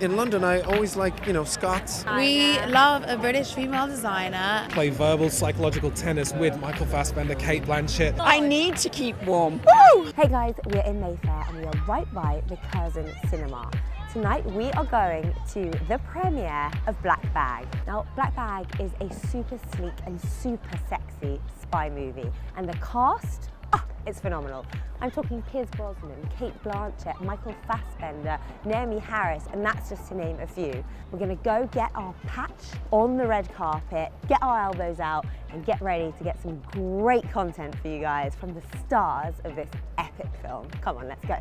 In London, I always like, Scots. We love a British female designer. Play verbal psychological tennis with Michael Fassbender, Cate Blanchett. I need to keep warm. Woo! Hey guys, we're in Mayfair and we are right by the Curzon Cinema. Tonight we are going to the premiere of Black Bag. Now, Black Bag is a super sleek and super sexy spy movie, and the cast, it's phenomenal. I'm talking Pierce Brosnan, Cate Blanchett, Michael Fassbender, Naomie Harris, and that's just to name a few. We're gonna go get our patch on the red carpet, get our elbows out, and get ready to get some great content for you guys from the stars of this epic film. Come on, let's go.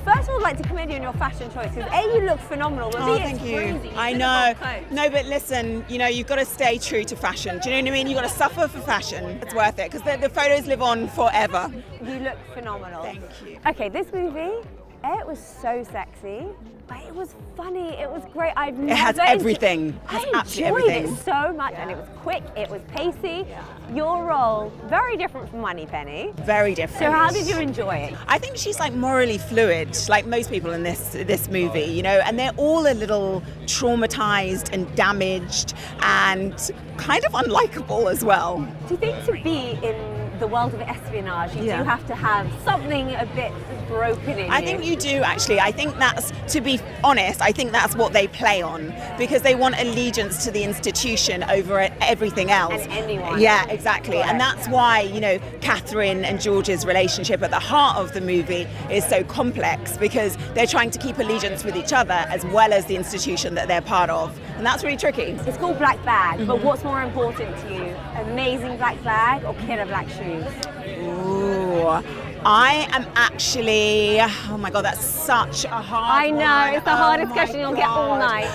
First of all, I'd like to commend you on your fashion choice, because A, you look phenomenal, but B, thank it's you. crazy. I know. No, but listen, you've got to stay true to fashion. Do you know what I mean? You've got to suffer for fashion. It's worth it, because the photos live on forever. You look phenomenal. Thank you. Okay, this movie, it was so sexy, but it was funny, it was great. It has everything. I absolutely enjoyed everything. it so much, and it was quick, it was pacey. Your role, very different from Moneypenny. Very different. So how did you enjoy it? I think she's like morally fluid, like most people in this movie, and they're all a little traumatized and damaged and kind of unlikable as well. Do you think to be in the world of espionage, you do have to have something a bit broken in you? I think you do, actually. I think that's, to be honest, I think that's what they play on, because they want allegiance to the institution over everything else. And anyone. Yeah, exactly. Correct. And that's why, Kathryn and George's relationship at the heart of the movie is so complex, because they're trying to keep allegiance with each other as well as the institution that they're part of. And that's really tricky. It's called Black Bag, but what's more important to you? Amazing black bag or killer black shoes? Ooh, I am actually, oh my God, that's such a hard I know, one. it's the hardest question you'll get all night.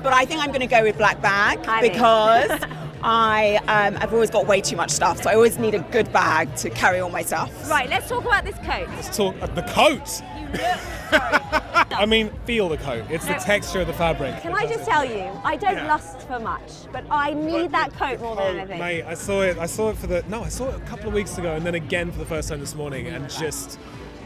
But I think I'm going to go with Black Bag because I've always got way too much stuff, so I always need a good bag to carry all my stuff. Right, let's talk about this coat. Let's talk the coat. I mean, feel the coat. It's the texture of the fabric. Can I just tell you, I don't lust for much, but I need that coat more than anything. Mate, I saw it a couple of weeks ago and then again for the first time this morning, and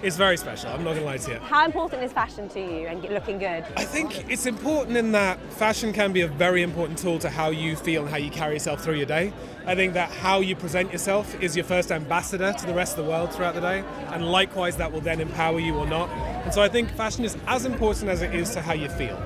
it's very special. I'm not gonna lie to you. How important is fashion to you and looking good? I think it's important in that fashion can be a very important tool to how you feel and how you carry yourself through your day. I think that how you present yourself is your first ambassador to the rest of the world throughout the day, and likewise that will then empower you or not. And so I think fashion is as important as it is to how you feel.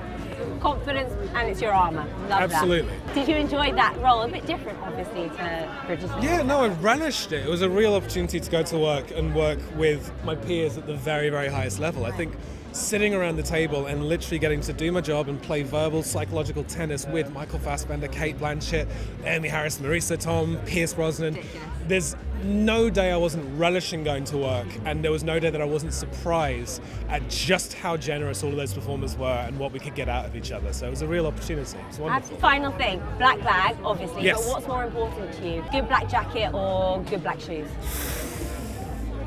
Confidence, and it's your armour. Love Absolutely. that. Did you enjoy that role? A bit different, obviously, to British. Yeah, no, I relished it. It was a real opportunity to go to work and work with my peers at the very, very highest level. I think sitting around the table and literally getting to do my job and play verbal psychological tennis with Michael Fassbender, Cate Blanchett, Naomie Harris, Marisa, Pierce Brosnan. There's no day I wasn't relishing going to work, and there was no day that I wasn't surprised at just how generous all of those performers were and what we could get out of each other. So it was a real opportunity. It was wonderful. Final thing, black bag, obviously, Yes. but what's more important to you? Good black jacket or good black shoes?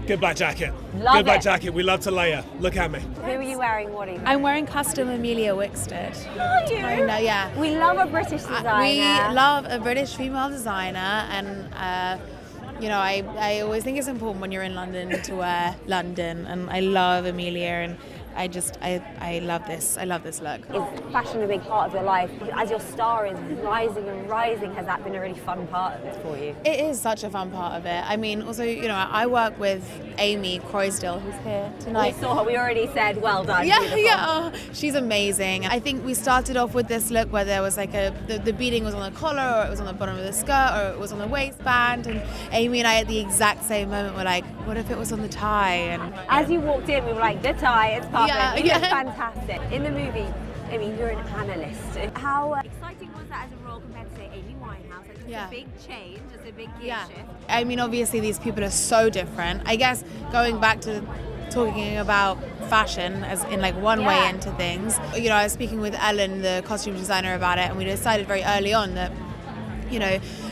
Good black jacket. Love Good black it. jacket. We love to layer. Look at me. Who are you wearing? What are you wearing? I'm wearing custom Amelia Wickstead. Are you? I know, yeah. We love a British designer. We love a British female designer, and I always think it's important when you're in London to wear London, and I love Amelia, and I love this. I love this look. Is fashion a big part of your life? As your star is rising and rising, has that been a really fun part of it for you? It is such a fun part of it. I mean, also, I work with Amy Croysdale, who's here tonight. We saw her, we already said well done. Yeah, beautiful. yeah. Oh, she's amazing. I think we started off with this look where there was like the beading was on the collar, or it was on the bottom of the skirt, or it was on the waistband. And Amy and I at the exact same moment were like, what if it was on the tie? And as you walked in, we were like, the tie, it's perfect. Yeah, You yeah. look fantastic. In the movie, I mean, you're an analyst. How exciting was that as a role compared to, say, Amy Winehouse? Like, it's a big change, it's a big gear shift. I mean, obviously these people are so different. I guess going back to talking about fashion as in like one way into things, I was speaking with Ellen, the costume designer, about it, and we decided very early on that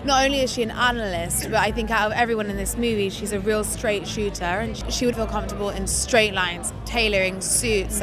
not only is she an analyst, but I think out of everyone in this movie, she's a real straight shooter, and she would feel comfortable in straight lines, tailoring suits,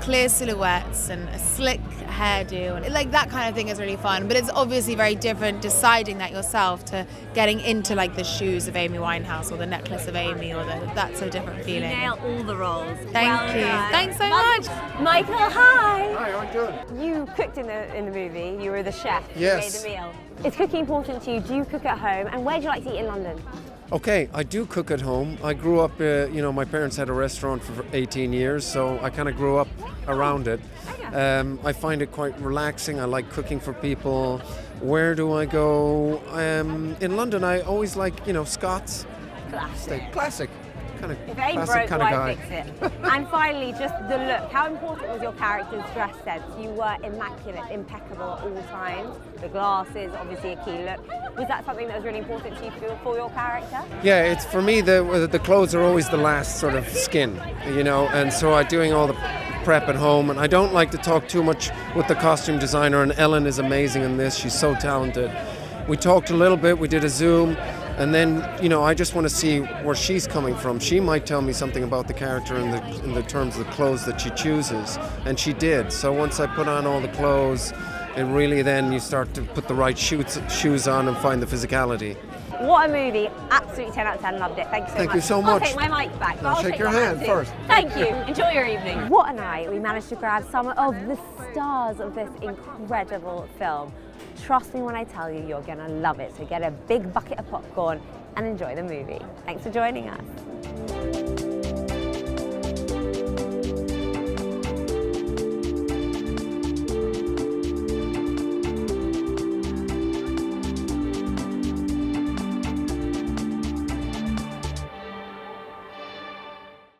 clear silhouettes and a slick hairdo, and like that kind of thing is really fun. But it's obviously very different deciding that yourself to getting into like the shoes of Amy Winehouse or the necklace of Amy, or that's a different feeling. You nail all the roles. Thank you. Thanks so much. Michael, hi. Hi, how are you doing? You cooked in the movie. You were the chef. Yes. You made the meal. Is cooking important to you? Do you cook at home? And where do you like to eat in London? Okay, I do cook at home. I grew up, my parents had a restaurant for 18 years, so I kind of grew up around it. I find it quite relaxing. I like cooking for people. Where do I go? In London, I always like, Scots. Classic. Classic. Kind of If it ain't classic broke, kind of why guy. fix it? And finally, just the look. How important was your character's dress sense? You were immaculate, impeccable at all times. The glasses, obviously a key look. Was that something that was really important to you for your character? Yeah, it's for me, the clothes are always the last sort of skin, and so I'm doing all the prep at home, and I don't like to talk too much with the costume designer, and Ellen is amazing in this. She's so talented. We talked a little bit, we did a Zoom, and then, I just want to see where she's coming from. She might tell me something about the character in the terms of the clothes that she chooses, and she did. So once I put on all the clothes, and really then you start to put the right shoes on and find the physicality. What a movie. Absolutely 10 out of 10. Loved it. Thank you so much. Thank you so much. I'll take my mic back. I'll shake your hand first. Thank you. Enjoy your evening. What a night. We managed to grab some of the stars of this incredible film. Trust me when I tell you, you're going to love it. So get a big bucket of popcorn and enjoy the movie. Thanks for joining us.